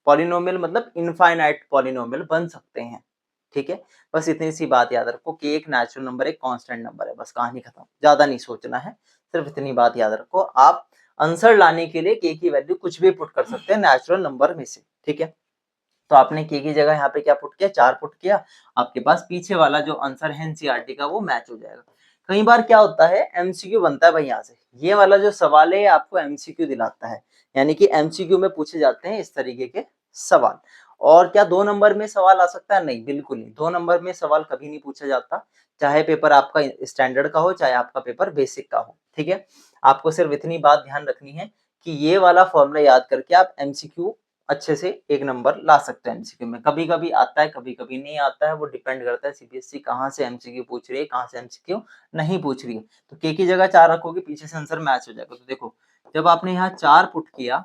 पॉलिनोमियल मतलब इनफाइनाइट पॉलिनोमियल बन सकते हैं, ठीक है। बस इतनी सी बात याद रखो कि एक नेचुरल नंबर एक कांस्टेंट नंबर है, बस कहानी खत्म। ज्यादा नहीं सोचना है, सिर्फ इतनी बात याद रखो। आप आंसर लाने के लिए के की वैल्यू कुछ भी पुट कर सकते हैं नेचुरल नंबर में से, ठीक है। तो आपने के की जगह यहाँ पे क्या पुट किया, 4 पुट किया, आपके पास पीछे वाला जो आंसर है एनसीईआरटी का वो मैच हो जाएगा। कई बार क्या होता है, एमसीक्यू बनता है भाई यहाँ से, ये वाला जो सवाल है आपको एमसीक्यू दिलाता है, यानी कि एमसीक्यू में पूछे जाते हैं इस तरीके के सवाल। और क्या 2 नंबर में सवाल आ सकता है, नहीं बिल्कुल नहीं, 2 नंबर में सवाल कभी नहीं पूछा जाता, चाहे पेपर आपका स्टैंडर्ड का हो चाहे आपका पेपर बेसिक का हो, ठीक है। आपको सिर्फ इतनी बात ध्यान रखनी है कि ये वाला फॉर्मूला याद करके आप एमसीक्यू अच्छे से 1 नंबर ला सकते हैं एमसीक्यू में। कभी कभी आता है, कभी कभी नहीं आता है, वो डिपेंड करता है सीबीएसई कहाँ से एमसीक्यू पूछ रही है, कहाँ से एमसीक्यू नहीं पूछ रही है। तो के की जगह 4 रखोगे, पीछे से आंसर मैच हो जाएगा। तो देखो, जब आपने यहाँ 4 पुट किया,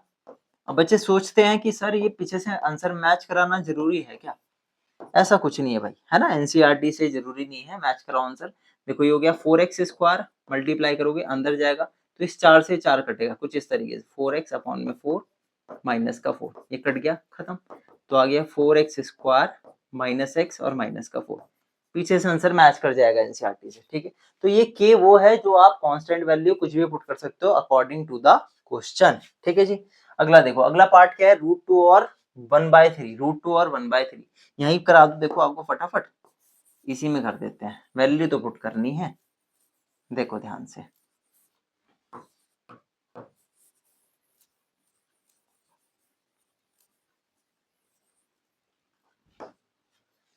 अब बच्चे सोचते हैं कि सर ये पीछे से आंसर मैच कराना जरूरी है क्या, ऐसा कुछ नहीं है भाई, है ना। एनसीईआरटी से जरूरी नहीं है मैच कराओ आंसर। देखो ये हो गया 4x स्क्वायर, मल्टीप्लाई करोगे अंदर जाएगा, तो इस 4 से 4 कटेगा कुछ इस तरीके से, 4x अपॉन में 4 माइनस का 4, ये कट गया, खत्म। तो आ गया 4x स्क्वायर माइनस x और माइनस का 4, पीछे से आंसर मैच कर जाएगा एनसीईआरटी से, ठीक है। तो ये k वो है जो आप कांस्टेंट वैल्यू कुछ भी पुट कर सकते हो अकॉर्डिंग टू द क्वेश्चन, ठीक है जी। अगला देखो, अगला पार्ट क्या है, √2 और 1/3, √2 और 1/3 यहीं करा दो। देखो आपको फटाफट इसी में कर देते हैं, वैल्यू तो पुट करनी है। देखो ध्यान से,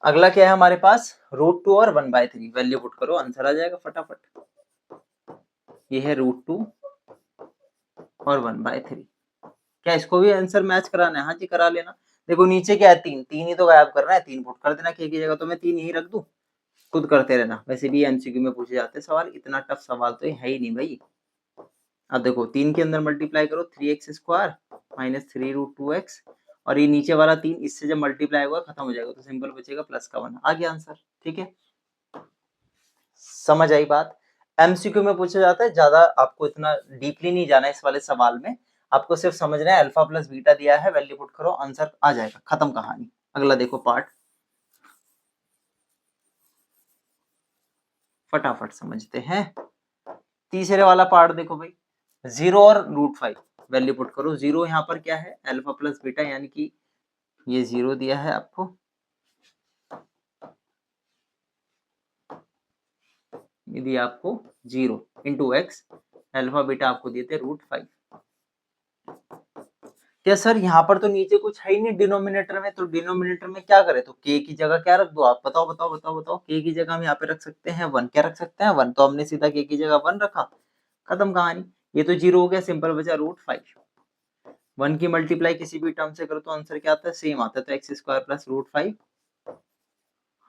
अगला क्या है हमारे पास, √2 और 1/3, वैल्यू पुट करो आंसर आ जाएगा फटाफट। ये है √2 और 1/3, क्या इसको भी आंसर मैच कराना है, हाँ जी करा लेना। देखो नीचे क्या है, 3, 3 ही तो गायब करना है, 3 पुट कर देना के की जगह, तो मैं 3 यही रख दूं, खुद करते रहना। वैसे भी एमसीक्यू में पूछे जाते हैं सवाल, इतना टफ सवाल तो ये है ही नहीं भाई। अब देखो 3 के अंदर मल्टीप्लाई करो 3x² माइनस 3√2x और ये नीचे वाला 3 इससे जब मल्टीप्लाई होगा खत्म हो जाएगा तो सिंपल बचेगा प्लस का 1। आ गया आंसर। ठीक है, समझ आई बात। एमसीक्यू में पूछा जाता है, ज्यादा आपको इतना डीपली नहीं जाना है इस वाले सवाल में, आपको सिर्फ समझना है अल्फा प्लस बीटा दिया है, वैल्यू पुट करो आंसर आ जाएगा, खत्म कहानी। अगला देखो पार्ट, फटाफट समझते हैं। तीसरे वाला पार्ट देखो भाई, 0 और √5 वैल्यू पुट करो। 0 यहाँ पर क्या है, अल्फा प्लस बीटा, यानी कि ये 0 दिया है आपको, ये दिया आपको 0 इंटू एक्स, अल्फा बीटा आपको दिए थे √5। क्या सर यहाँ पर तो नीचे कुछ है ही नहीं डिनोमिनेटर में, तो डिनोमिनेटर में क्या करें, तो k की जगह क्या रख दो आप, बताओ बताओ बताओ बताओ। k की जगह हम यहाँ पे रख सकते हैं 1, क्या रख सकते हैं 1, तो हमने सीधा k की जगह 1 रखा, खत्म कहानी। ये तो 0 हो गया, सिंपल बचा √5। 1 की मल्टीप्लाई किसी भी टर्म से करो तो आंसर क्या आता है, सेम आता है, तो x² प्लस √5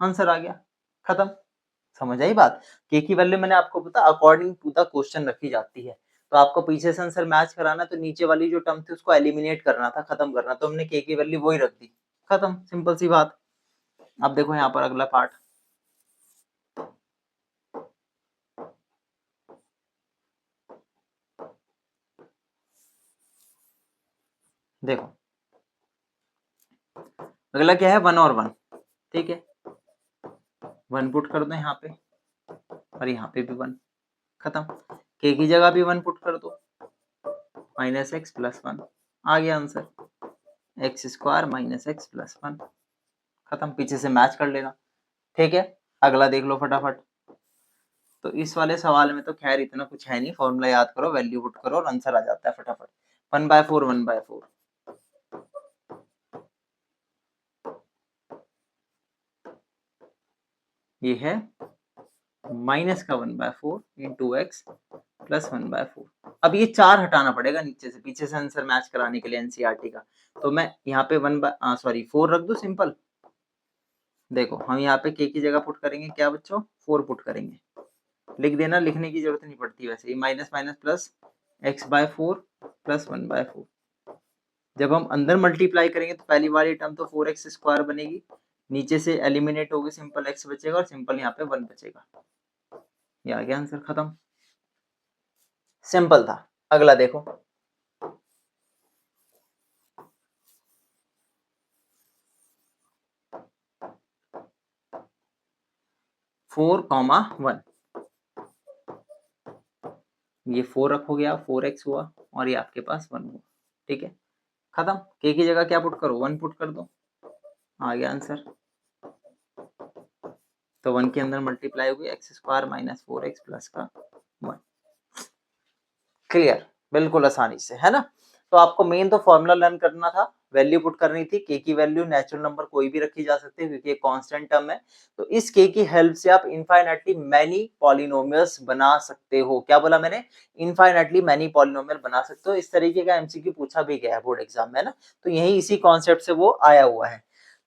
आंसर आ गया, खत्म। समझ आई बात। k की वैल्यू मैंने आपको पता अकॉर्डिंग टू द क्वेश्चन रखी जाती है, तो आपको पीछे से आंसर मैच कराना, तो नीचे वाली जो टर्म थी उसको एलिमिनेट करना था, खत्म करना, तो हमने k की वैल्यू वही रख दी, खत्म, सिंपल सी बात। अब देखो यहाँ पर अगला पार्ट, देखो अगला क्या है, 1 और 1, ठीक है, 1 पुट कर दो यहाँ पे और यहाँ पे भी 1, खत्म। k की जगह भी 1 पुट कर दो, माइनस एक्स प्लस 1, आ गया answer, x² minus x plus 1, खत्म, पीछे से मैच कर लेना। ठीक है, अगला देख लो फटाफट। तो इस वाले सवाल में तो खैर इतना कुछ है नहीं, फॉर्मूला याद करो, वैल्यू पुट करो और आंसर आ जाता है फटाफट। 1/4 1/4, ये है माइनस का 1/4 इंटू एक्स प्लस 1/4। अब ये 4 हटाना पड़ेगा नीचे से, पीछे से आंसर मैच कराने के लिए एनसीईआरटी का, तो मैं यहाँ पे 4 रख दू सिंपल। देखो हम यहाँ पे k की जगह पुट करेंगे क्या बच्चों, 4 पुट करेंगे, लिख देना, लिखने की जरूरत नहीं पड़ती वैसे, minus minus plus x/4 plus 1/4। जब हम अंदर मल्टीप्लाई करेंगे तो पहली वाली टर्म तो 4x² बनेगी, नीचे से एलिमिनेट होगी, सिंपल x बचेगा और सिंपल यहाँ पे 1 बचेगा, ये आ गया आंसर, खत्म, सिंपल था। अगला देखो, फोर कॉमा 1, ये 4 रखोगे आप, 4x हुआ और ये आपके पास 1 हुआ, ठीक है, खत्म। k की जगह क्या पुट करो, 1 पुट कर दो, आ गया आंसर। तो 1 के अंदर मल्टीप्लाई होगी x² माइनस 4x प्लस का 1, क्लियर, बिल्कुल आसानी से, है ना। तो आपको मेन तो फॉर्मूला लर्न करना था, वैल्यू पुट करनी थी, k की वैल्यू नेचुरल नंबर कोई भी रखी जा सकती है क्योंकि एक कांस्टेंट टर्म है, तो इस k की हेल्प से आप इनफाइनाइटली मैनी पॉलिनोमियल्स बना सकते हो। क्या बोला मैंने, इनफाइनाइटली मैनी पॉलिनोमियल बना सकते हो। इस तरीके का एमसीक्यू पूछा भी गया है बोर्ड एग्जाम में ना, तो यही इसी कॉन्सेप्ट से वो आया हुआ है।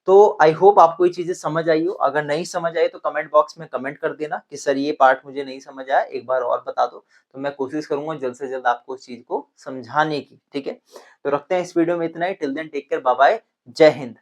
तो आई होप आपको ये चीजें समझ आई हो, अगर नहीं समझ आई तो कमेंट बॉक्स में कमेंट कर देना कि सर ये पार्ट मुझे नहीं समझ आया, एक बार और बता दो, तो मैं कोशिश करूंगा जल्द से जल्द आपको उस चीज को समझाने की। ठीक है, तो रखते हैं इस वीडियो में इतना ही, till then take care, bye bye, जय हिंद।